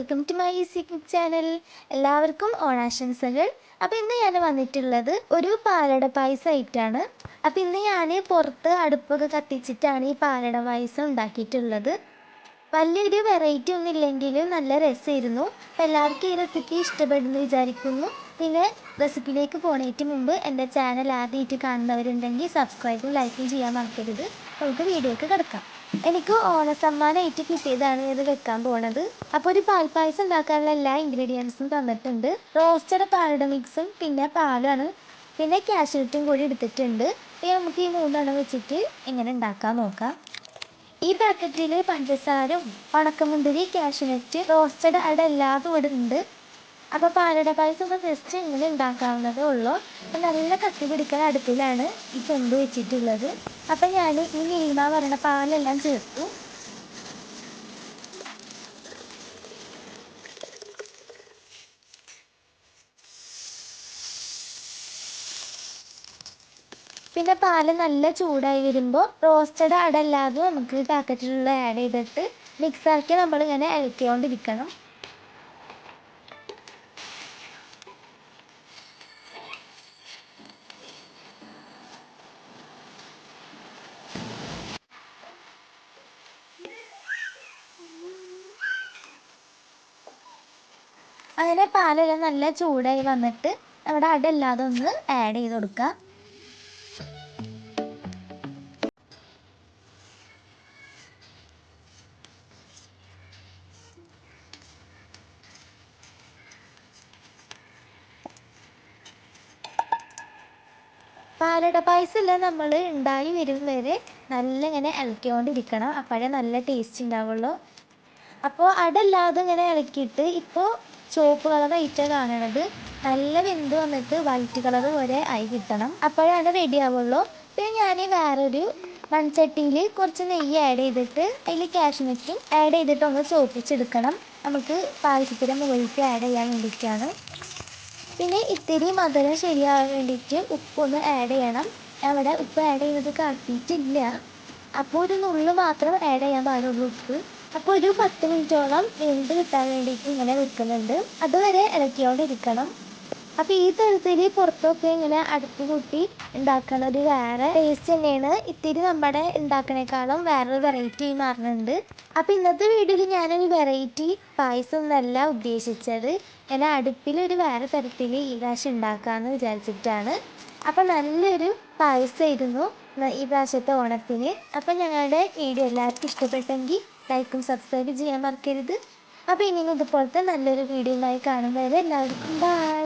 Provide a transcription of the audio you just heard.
Welcome to my easy cook channel. എല്ലാവർക്കും ഓണാശംസകൾ. അപ്പോൾ ഇന്ന് ഞാൻ വന്നിട്ടുള്ളത് ഒരു പാലട പായസമായിട്ടാണ്. അപ്പോൾ ഇന്ന് ഞാൻ പുറത്ത് അടുപ്പൊക്കെ കത്തിച്ചിട്ടാണ് ഈ പാലട പായസം ഉണ്ടാക്കിയിട്ടുള്ളത്. വലിയൊരു വെറൈറ്റി ഒന്നും ഇല്ലെങ്കിലും നല്ല രസമായിരുന്നു. അപ്പോൾ എല്ലാവർക്കും ഈ റെസിപ്പി ഇഷ്ടപ്പെടുന്നു വിചാരിക്കുന്നു. പിന്നെ റെസിപ്പിയിലേക്ക് പോണേറ്റ് മുമ്പ് എൻ്റെ ചാനൽ ആദ്യമായിട്ട് കാണുന്നവരുണ്ടെങ്കിൽ സബ്സ്ക്രൈബും ലൈക്കും ചെയ്യാൻ മറക്കരുത്. നമുക്ക് വീഡിയോക്ക് കിടക്കാം. എനിക്ക് ഓണസമ്മാനമായിട്ട് കിട്ടിയതാണ് ഇത് വെക്കാൻ പോണത്. അപ്പോൾ ഒരു പാൽപ്പായസം ഉണ്ടാക്കാനുള്ള എല്ലാ ഇൻഗ്രീഡിയൻസും തന്നിട്ടുണ്ട്. റോസ്റ്റഡ് പാലട മിക്സും പിന്നെ പാലാണ്, പിന്നെ കാഷ്യൂനട്ടും കൂടി എടുത്തിട്ടുണ്ട്. ഇനി നമുക്ക് ഈ മൂന്നെണ്ണം വെച്ചിട്ട് എങ്ങനെ ഉണ്ടാക്കാൻ നോക്കാം. ഈ പാക്കറ്റിൽ പഞ്ചസാരയും ഉണക്കമുന്തിരി, കാഷ്യൂനട്ട്, റോസ്റ്റഡ് അവിടെ എല്ലാതും ഇവിടെ ഉണ്ട്. അപ്പോൾ പാലട പായസം ഒക്കെ ജസ്റ്റ് ഇങ്ങനെ ഉണ്ടാക്കാവുന്നതേ ഉള്ളൂ. അപ്പം നല്ല കത്തി പിടിക്കുന്ന അടുപ്പിലാണ് ഈ ചെമ്പ് വെച്ചിട്ടുള്ളത്. അപ്പം ഞാൻ ഈ നീമ പറഞ്ഞ പാലെല്ലാം ചേർത്തു. പിന്നെ പാല് നല്ല ചൂടായി വരുമ്പോൾ റോസ്റ്റഡ് അടല്ലാതെ നമുക്ക് പാക്കറ്റിലുള്ള ആഡ് ചെയ്തിട്ട് മിക്സാക്കി നമ്മളിങ്ങനെ ഇളക്കിക്കൊണ്ടിരിക്കണം. അങ്ങനെ പാലെല്ലാം നല്ല ചൂടായി വന്നിട്ട് നമ്മുടെ അടല്ലാതെ ഒന്ന് ആഡ് ചെയ്ത് കൊടുക്കുക. പാലട പായസമെല്ലാം നമ്മൾ ഉണ്ടായി വരും വരെ നല്ല ഇങ്ങനെ ഇളക്കിക്കൊണ്ടിരിക്കണം. അപ്പോഴേ നല്ല ടേസ്റ്റ് ഉണ്ടാവുള്ളൂ. അപ്പോൾ അടല്ലാതെ ഇങ്ങനെ ഇളക്കിയിട്ട് ഇപ്പോൾ ചുവപ്പ് കളറായിട്ട് കാണണത് നല്ല വെന്ത് വന്നിട്ട് വൈറ്റ് കളർ വരെ ആയി കിട്ടണം. അപ്പോഴാണ് റെഡി ആവുള്ളൂ. പിന്നെ ഞാൻ വേറൊരു മൺചട്ടിയിൽ കുറച്ച് നെയ്യ് ആഡ് ചെയ്തിട്ട് അതിൽ കാഷ്യൂനട്ടും ആഡ് ചെയ്തിട്ട് ഒന്ന് ചോപ്പിച്ചെടുക്കണം. നമുക്ക് പായസത്തിന് മുകളിലേക്ക് ആഡ് ചെയ്യാൻ വേണ്ടിയിട്ടാണ്. പിന്നെ ഇത്തിരി മധുരം ശരിയാകാൻ വേണ്ടിയിട്ട് ഉപ്പൊന്ന് ആഡ് ചെയ്യണം. അവിടെ ഉപ്പ് ആഡ് ചെയ്യുന്നത് കാട്ടിയിട്ടില്ല. അപ്പോൾ ഒരു നുള്ളു മാത്രം ആഡ് ചെയ്യാൻ പാടുള്ളൂ ഉപ്പ്. അപ്പോൾ ഒരു 10 മിനിറ്റോളം വെന്ത് കിട്ടാൻ വേണ്ടിയിട്ട് ഇങ്ങനെ വെക്കുന്നുണ്ട്. അതുവരെ ഇളക്കിക്കൊണ്ടിരിക്കണം. അപ്പോൾ ഈ തരത്തിൽ പുറത്തൊക്കെ ഇങ്ങനെ അടുപ്പ് കൂട്ടി ഉണ്ടാക്കുന്നത് വേറെ ടേസ്റ്റ് തന്നെയാണ്. ഇത്തിരി നമ്മുടെ ഉണ്ടാക്കണേക്കാളും വേറൊരു വെറൈറ്റി മാറുന്നുണ്ട്. അപ്പോൾ ഇന്നത്തെ വീഡിയോയിൽ ഞാനൊരു വെറൈറ്റി പായസം ഒന്നല്ല ഉദ്ദേശിച്ചത്. ഞാൻ അടുപ്പിലൊരു വേറെ തരത്തിൽ ഈ പ്രാവശ്യം ഉണ്ടാക്കാമെന്ന് വിചാരിച്ചിട്ടാണ്. അപ്പോൾ നല്ലൊരു പായസമായിരുന്നു ഈ പ്രാവശ്യത്തെ ഓണത്തിന്. അപ്പോൾ ഞങ്ങളുടെ വീഡിയോ എല്ലാവർക്കും ഇഷ്ടപ്പെട്ടെങ്കിൽ ലൈക്കും സബ്സ്ക്രൈബ് ചെയ്യാൻ മറക്കരുത്. അപ്പോൾ ഇനിയും ഇതുപോലത്തെ നല്ലൊരു വീഡിയോയുമായി കാണുന്നവരെ എല്ലാവർക്കും ബൈ.